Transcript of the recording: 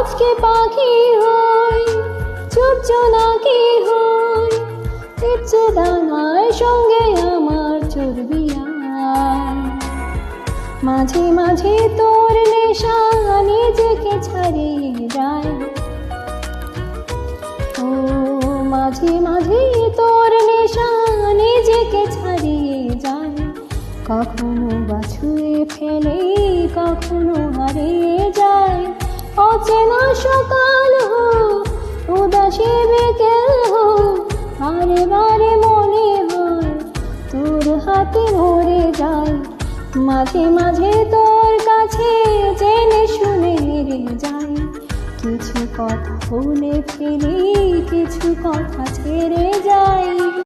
আজকে পাখি হই চুপ জোনাকি হই ইচ্ছে ডানার সঙ্গে আমার চড়বি আয়। মাঝে মাঝে তোর নেশা নিজেকে ছাড়িয়ে যায়। ও মাঝে মাঝে তোর নেশা নিজেকে ছাড়িয়ে যায়। কখনো বা ছুঁয়ে ফেলে কখনো হারিয়ে যায়। অচেনা সকাল হোক উদাসী বিকেল হোক বারে বারে মনে হয় তোর হাতে মরে যায়। মাঝে মাঝে তোর কাছে জেনে শুনে হেরে যাই। কিছু কথা বলে ফেলি কিছু কথা ছেড়ে